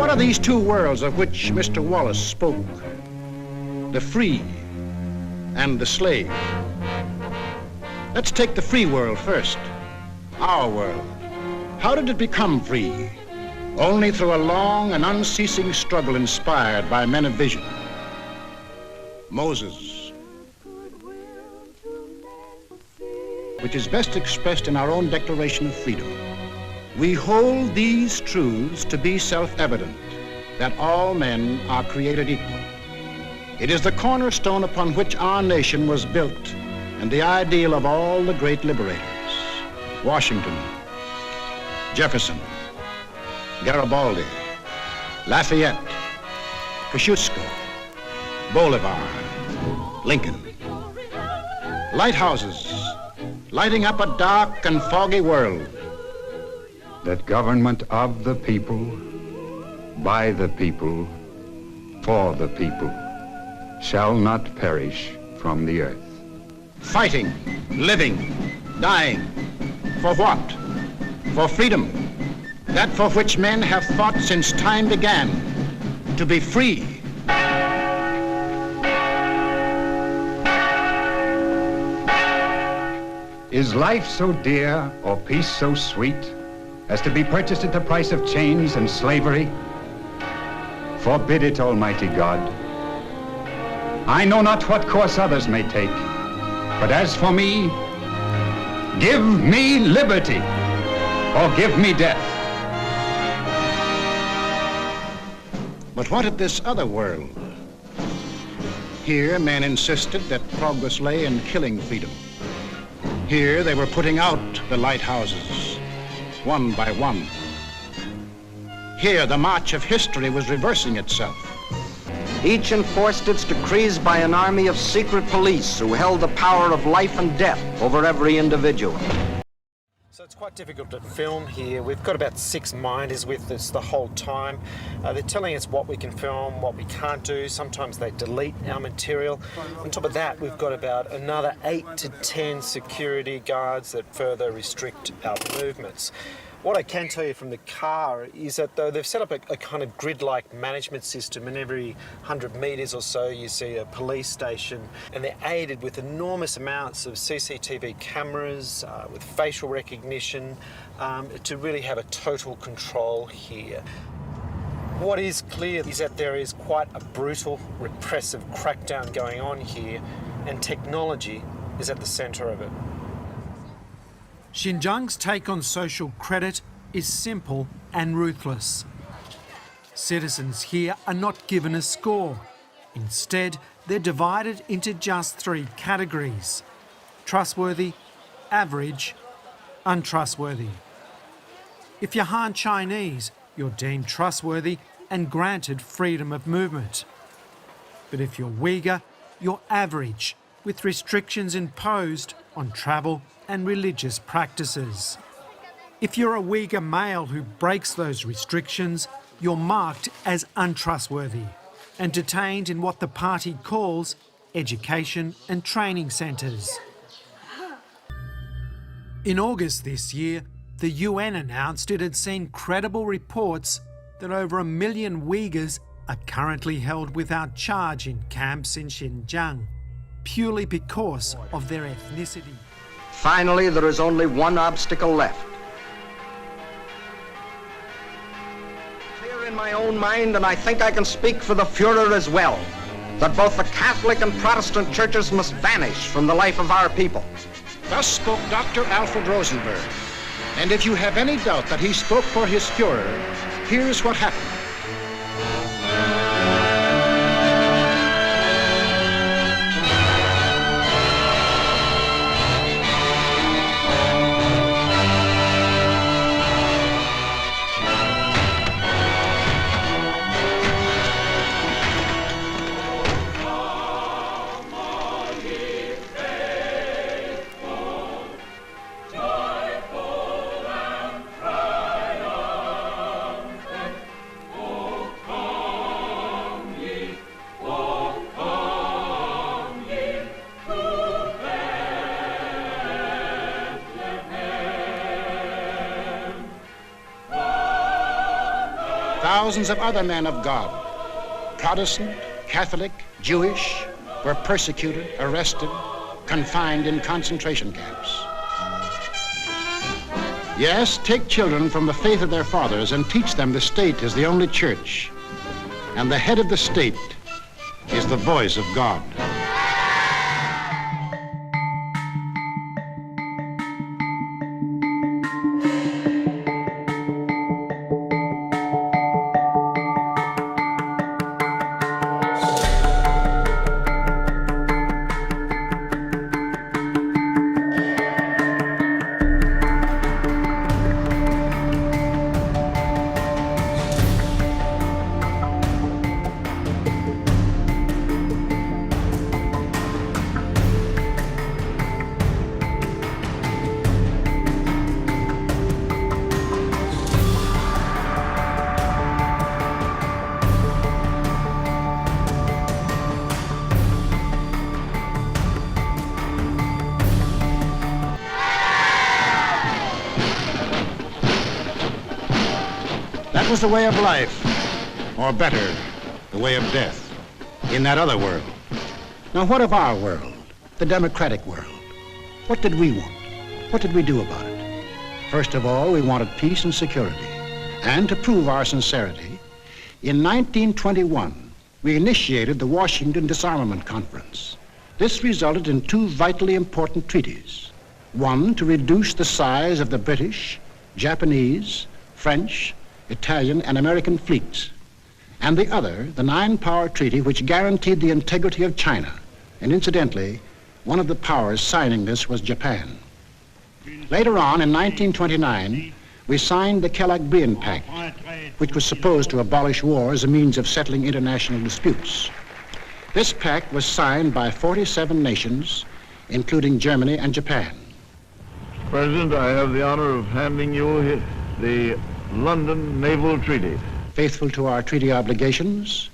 what are these two worlds of which Mr. Wallace spoke? The free and the slave. Let's take the free world first, our world. How did it become free? Only through a long and unceasing struggle inspired by men of vision. Moses, which is best expressed in our own Declaration of Freedom. We hold these truths to be self-evident, that all men are created equal. It is the cornerstone upon which our nation was built and the ideal of all the great liberators. Washington, Jefferson, Garibaldi, Lafayette, Kosciuszko, Bolivar, Lincoln. Lighthouses, lighting up a dark and foggy world. That government of the people, by the people, for the people, shall not perish from the earth. Fighting, living, dying. For what? For freedom. That for which men have fought since time began. To be free. Is life so dear or peace so sweet as to be purchased at the price of chains and slavery? Forbid it, Almighty God. I know not what course others may take, but as for me, give me liberty or give me death. But what of this other world? Here men insisted that progress lay in killing freedom. Here they were putting out the lighthouses, one by one. Here the march of history was reversing itself. Each enforced its decrees by an army of secret police who held the power of life and death over every individual. So it's quite difficult to film here. We've got about 6 miners with us the whole time. They're telling us what we can film, what we can't do. Sometimes they delete our material. On top of that, we've got about another 8 to 10 security guards that further restrict our movements. What I can tell you from the car is that though they've set up a kind of grid-like management system, and every 100 metres or so you see a police station, and they're aided with enormous amounts of CCTV cameras, with facial recognition, to really have a total control here. What is clear is that there is quite a brutal, repressive crackdown going on here, and technology is at the centre of it. Xinjiang's take on social credit is simple and ruthless. Citizens here are not given a score. Instead, they're divided into just 3 categories: trustworthy, average, untrustworthy. If you're Han Chinese, you're deemed trustworthy and granted freedom of movement. But if you're Uyghur, you're average, with restrictions imposed on travel and religious practices. If you're a Uyghur male who breaks those restrictions, you're marked as untrustworthy and detained in what the party calls education and training centres. In August this year, the UN announced it had seen credible reports that over 1 million Uyghurs are currently held without charge in camps in Xinjiang, purely because of their ethnicity. Finally, there is only one obstacle left. Clear in my own mind, and I think I can speak for the Führer as well, that both the Catholic and Protestant churches must vanish from the life of our people. Thus spoke Dr. Alfred Rosenberg. And if you have any doubt that he spoke for his Führer, here's what happened. thousands of other men of God, Protestant, Catholic, Jewish, were persecuted, arrested, confined in concentration camps. Yes, take children from the faith of their fathers and teach them the state is the only church, and the head of the state is the voice of God. That was the way of life, or better, the way of death, in that other world. Now what of our world, the democratic world? What did we want? What did we do about it? First of all, we wanted peace and security. And to prove our sincerity, in 1921, we initiated the Washington Disarmament Conference. This resulted in two vitally important treaties. One, to reduce the size of the British, Japanese, French, Italian, and American fleets. And the other, the Nine-Power Treaty, which guaranteed the integrity of China. And incidentally, one of the powers signing this was Japan. Later on, in 1929, we signed the Kellogg-Briand Pact, which was supposed to abolish war as a means of settling international disputes. This pact was signed by 47 nations, including Germany and Japan. President, I have the honor of handing you the London Naval Treaty. Faithful to our treaty obligations,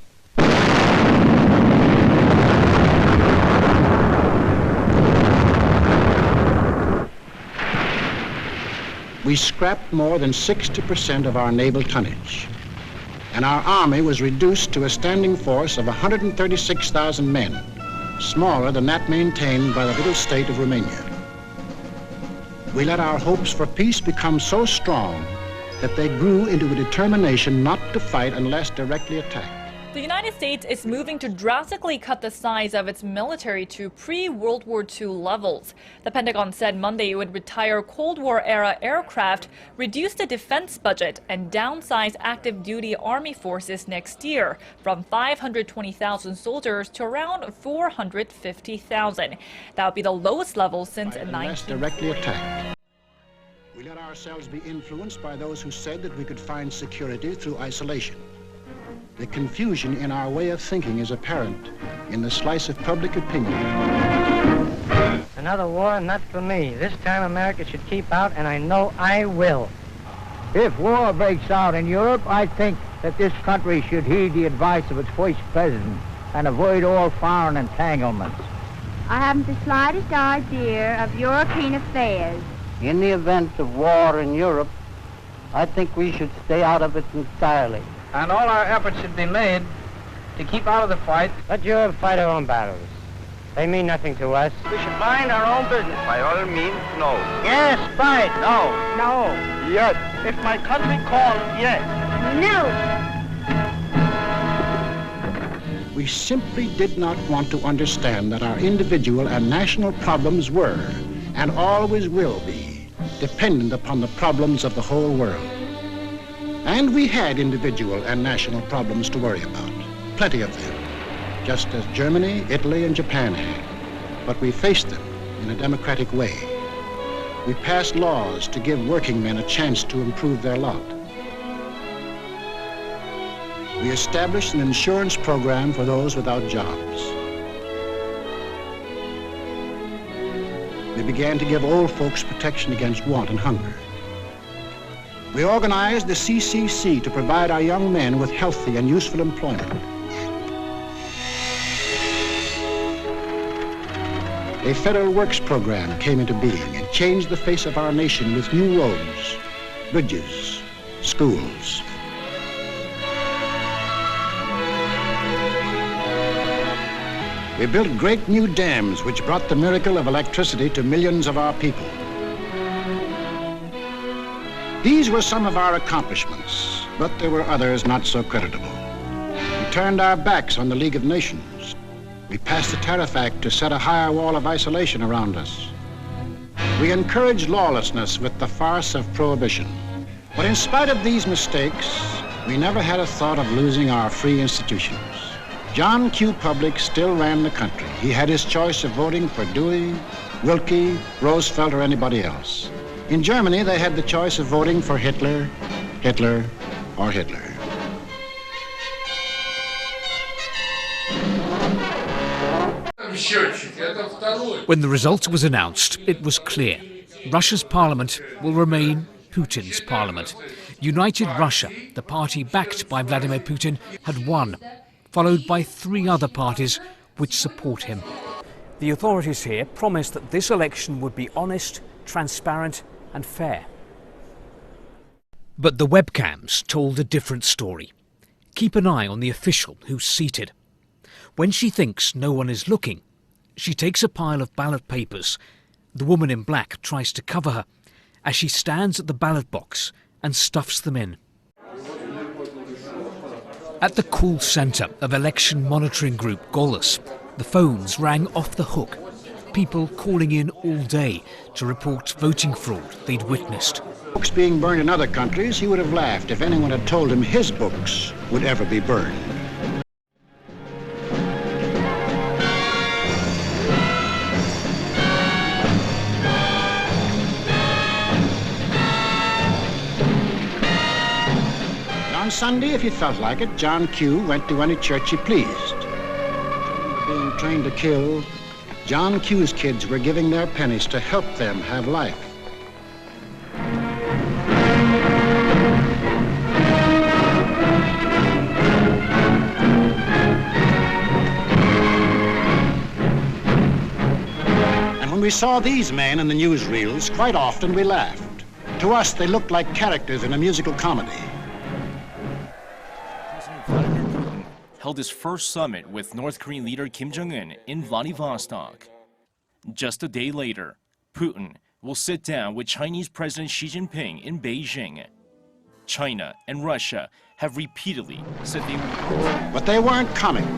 we scrapped more than 60% of our naval tonnage, and our army was reduced to a standing force of 136,000 men, smaller than that maintained by the little state of Romania. We let our hopes for peace become so strong that they grew into a determination not to fight unless directly attacked. The United States is moving to drastically cut the size of its military to pre-World War II levels. The Pentagon said Monday it would retire Cold War-era aircraft, reduce the defense budget, and downsize active-duty Army forces next year from 520,000 soldiers to around 450,000. That would be the lowest level since 1940. Directly attacked. We let ourselves be influenced by those who said that we could find security through isolation. The confusion in our way of thinking is apparent in the slice of public opinion. Another war, not for me. This time America should keep out, and I know I will. If war breaks out in Europe, I think that this country should heed the advice of its first president and avoid all foreign entanglements. I haven't the slightest idea of European affairs. In the event of war in Europe, I think we should stay out of it entirely. And all our efforts should be made to keep out of the fight. Let Europe fight our own battles. They mean nothing to us. We should mind our own business. By all means, no. Yes, fight. No. No. Yes. If my country calls, yes. No. We simply did not want to understand that our individual and national problems were, and always will be, dependent upon the problems of the whole world. And we had individual and national problems to worry about, plenty of them, just as Germany, Italy, and Japan had. But we faced them in a democratic way. We passed laws to give working men a chance to improve their lot. We established an insurance program for those without jobs. We began to give old folks protection against want and hunger. We organized the CCC to provide our young men with healthy and useful employment. A federal works program came into being and changed the face of our nation with new roads, bridges, schools. We built great new dams which brought the miracle of electricity to millions of our people. These were some of our accomplishments, but there were others not so creditable. We turned our backs on the League of Nations. We passed the Tariff Act to set a higher wall of isolation around us. We encouraged lawlessness with the farce of prohibition. But in spite of these mistakes, we never had a thought of losing our free institutions. John Q. Public still ran the country. He had his choice of voting for Dewey, Wilkie, Roosevelt, or anybody else. In Germany, they had the choice of voting for Hitler, Hitler, or Hitler. When the result was announced, it was clear. Russia's parliament will remain Putin's parliament. United Russia, the party backed by Vladimir Putin, had won, followed by 3 other parties which support him. The authorities here promised that this election would be honest, transparent and fair. But the webcams told a different story. Keep an eye on the official who's seated. When she thinks no one is looking, she takes a pile of ballot papers. The woman in black tries to cover her as she stands at the ballot box and stuffs them in. At the call centre of election monitoring group Golos, the phones rang off the hook. People calling in all day to report voting fraud they'd witnessed. Books being burned in other countries, he would have laughed if anyone had told him his books would ever be burned. On Sunday, if he felt like it, John Q. went to any church he pleased. Being trained to kill, John Q.'s kids were giving their pennies to help them have life. And when we saw these men in the newsreels, quite often we laughed. To us, they looked like characters in a musical comedy. Held his first summit with North Korean leader Kim Jong-un in Vladivostok. Just a day later, Putin will sit down with Chinese President Xi Jinping in Beijing. China and Russia have repeatedly said they would. But they weren't comic.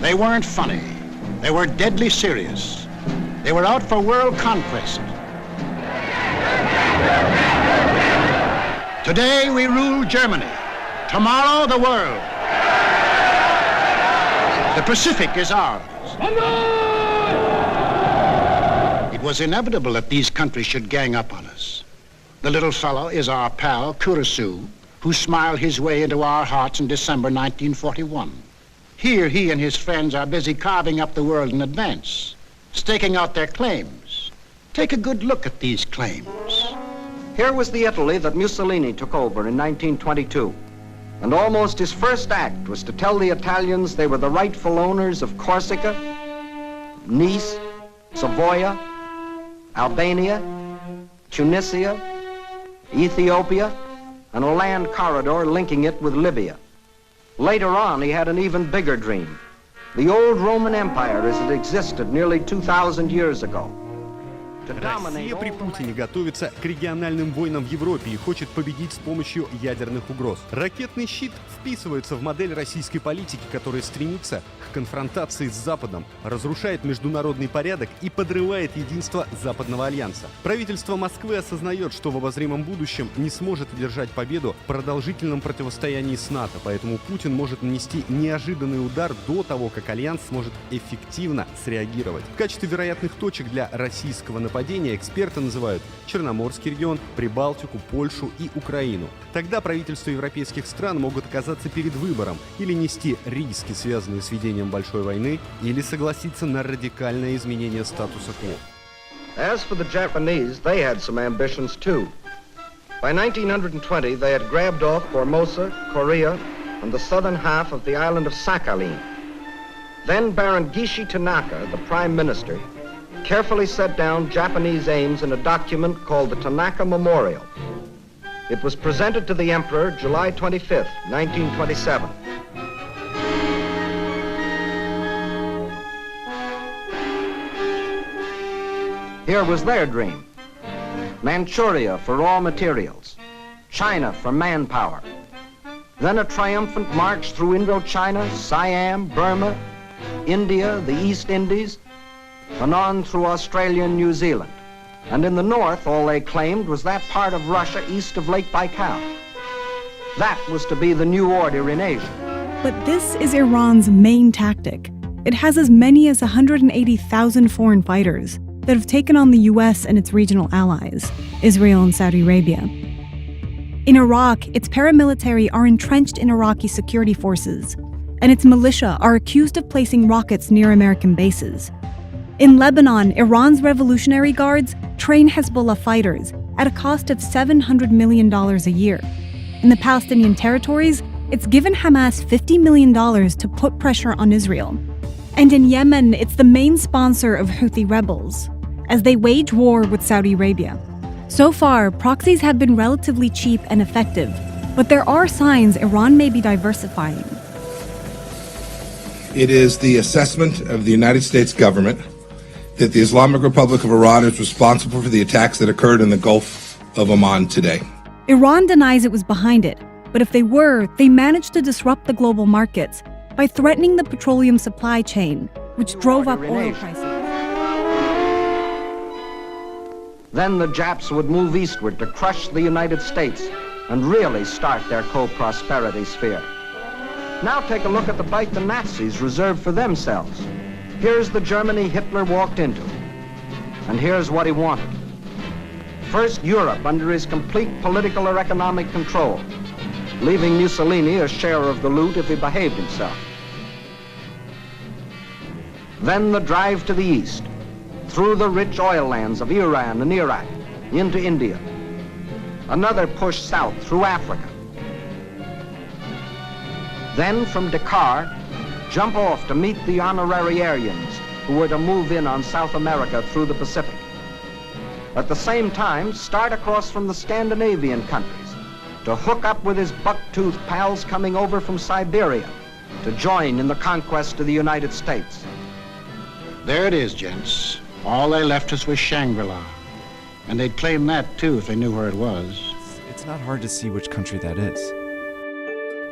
They weren't funny. They were deadly serious. They were out for world conquest. Today we rule Germany. Tomorrow the world. The Pacific is ours. It was inevitable that these countries should gang up on us. The little fellow is our pal, Kurosu, who smiled his way into our hearts in December 1941. Here he and his friends are busy carving up the world in advance, staking out their claims. Take a good look at these claims. Here was the Italy that Mussolini took over in 1922. And almost his first act was to tell the Italians they were the rightful owners of Corsica, Nice, Savoia, Albania, Tunisia, Ethiopia, and a land corridor linking it with Libya. Later on, he had an even bigger dream. The old Roman Empire as it existed nearly 2,000 years ago. Россия при Путине готовится к региональным войнам в Европе и хочет победить с помощью ядерных угроз. Ракетный щит вписывается в модель российской политики, которая стремится к конфронтации с Западом, разрушает международный порядок и подрывает единство Западного альянса. Правительство Москвы осознает, что в обозримом будущем не сможет одержать победу в продолжительном противостоянии с НАТО, поэтому Путин может нанести неожиданный удар до того, как альянс сможет эффективно среагировать. В качестве вероятных точек для российского нападения эксперты называют Черноморский регион, Прибалтику, Польшу и Украину. Тогда правительства европейских стран могут оказаться перед выбором или нести риски, связанные с ведением большой войны, или согласиться на радикальное изменение статуса кво. As for the Japanese, they had some ambitions too. By 1920, they had grabbed off Formosa, Korea, and the southern half of the island of Sakhalin. Then Baron Gishi Tanaka, the prime minister, carefully set down Japanese aims in a document called the Tanaka Memorial. It was presented to the Emperor July 25th, 1927. Here was their dream. Manchuria for raw materials, China for manpower. Then a triumphant march through Indochina, Siam, Burma, India, the East Indies, and on through Australia and New Zealand. And in the north, all they claimed was that part of Russia east of Lake Baikal. That was to be the new order in Asia. But this is Iran's main tactic. It has as many as 180,000 foreign fighters that have taken on the US and its regional allies, Israel and Saudi Arabia. In Iraq, its paramilitary are entrenched in Iraqi security forces, and its militia are accused of placing rockets near American bases. In Lebanon, Iran's Revolutionary Guards train Hezbollah fighters at a cost of $700 million a year. In the Palestinian territories, it's given Hamas $50 million to put pressure on Israel. And in Yemen, it's the main sponsor of Houthi rebels, as they wage war with Saudi Arabia. So far, proxies have been relatively cheap and effective, but there are signs Iran may be diversifying. It is the assessment of the United States government that the Islamic Republic of Iran is responsible for the attacks that occurred in the Gulf of Oman today. Iran denies it was behind it, but if they were, they managed to disrupt the global markets by threatening the petroleum supply chain, which drove up oil prices. Then the Japs would move eastward to crush the United States and really start their co-prosperity sphere. Now take a look at the bite the Nazis reserved for themselves. Here's the Germany Hitler walked into, and here's what he wanted. First, Europe under his complete political or economic control, leaving Mussolini a share of the loot if he behaved himself. Then the drive to the east, through the rich oil lands of Iran and Iraq, into India. Another push south through Africa. Then from Dakar, jump off to meet the honorary Aryans who were to move in on South America through the Pacific. At the same time, start across from the Scandinavian countries to hook up with his buck-toothed pals coming over from Siberia to join in the conquest of the United States. There it is, gents. All they left us was Shangri-La. And they'd claim that, too, if they knew where it was. It's not hard to see which country that is.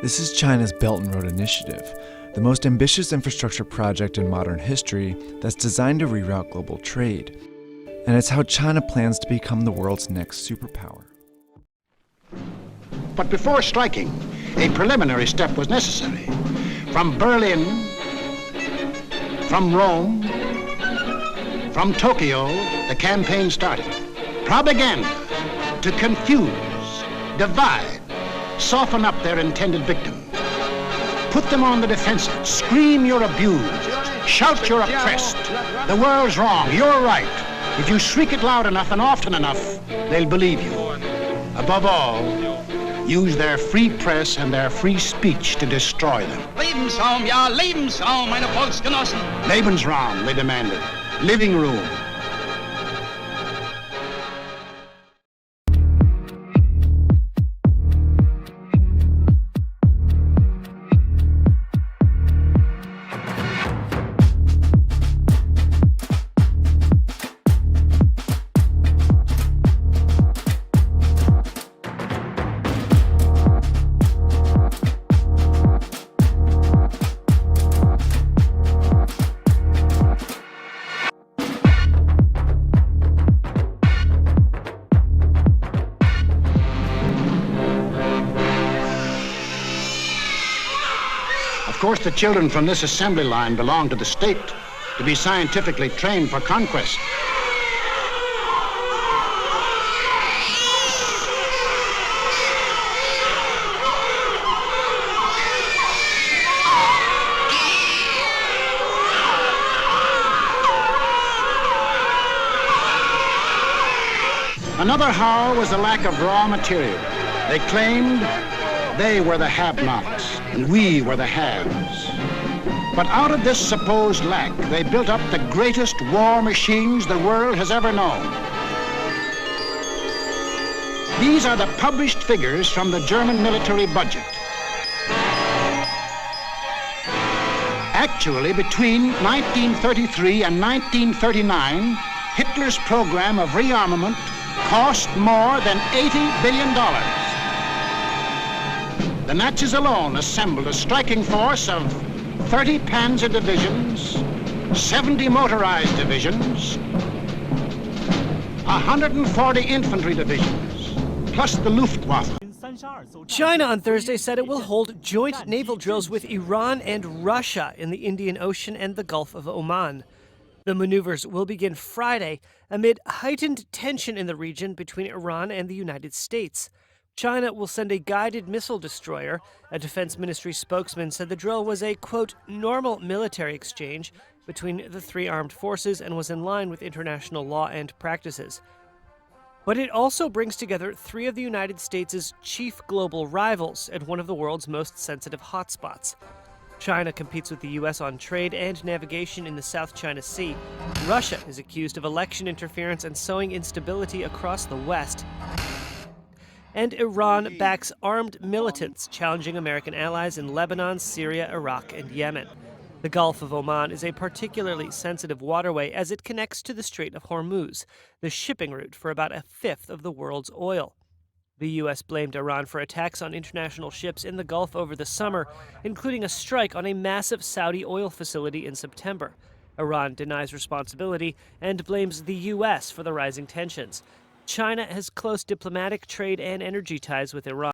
This is China's Belt and Road Initiative, the most ambitious infrastructure project in modern history that's designed to reroute global trade. And it's how China plans to become the world's next superpower. But before striking, a preliminary step was necessary. From Berlin, from Rome, from Tokyo, the campaign started. Propaganda to confuse, divide, soften up their intended victim. Put them on the defensive. Scream you're abused. Shout you're oppressed. The world's wrong, you're right. If you shriek it loud enough and often enough, they'll believe you. Above all, use their free press and their free speech to destroy them. Lebensraum, ja, Lebensraum, meine Volksgenossen. Lebensraum, they demanded. Living room. Of course, the children from this assembly line belong to the state to be scientifically trained for conquest. Another howl was the lack of raw material. They claimed they were the have-nots and we were the haves. But out of this supposed lack, they built up the greatest war machines the world has ever known. These are the published figures from the German military budget. Actually, between 1933 and 1939, Hitler's program of rearmament cost more than $80 billion. The Nazis alone assembled a striking force of 30 panzer divisions, 70 motorized divisions, 140 infantry divisions, plus the Luftwaffe. China on Thursday said it will hold joint naval drills with Iran and Russia in the Indian Ocean and the Gulf of Oman. The maneuvers will begin Friday amid heightened tension in the region between Iran and the United States. China will send a guided missile destroyer. A Defense Ministry spokesman said the drill was a, quote, normal military exchange between the three armed forces and was in line with international law and practices. But it also brings together three of the United States' chief global rivals at one of the world's most sensitive hotspots. China competes with the U.S. on trade and navigation in the South China Sea. Russia is accused of election interference and sowing instability across the West. And Iran backs armed militants challenging American allies in Lebanon, Syria, Iraq, and Yemen. The Gulf of Oman is a particularly sensitive waterway as it connects to the Strait of Hormuz, the shipping route for about a fifth of the world's oil. The U.S. blamed Iran for attacks on international ships in the Gulf over the summer, including a strike on a massive Saudi oil facility in September. Iran denies responsibility and blames the U.S. for the rising tensions. China has close diplomatic, trade, and energy ties with Iran.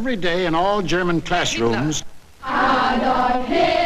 Every day in all German classrooms, Adolf Hitler.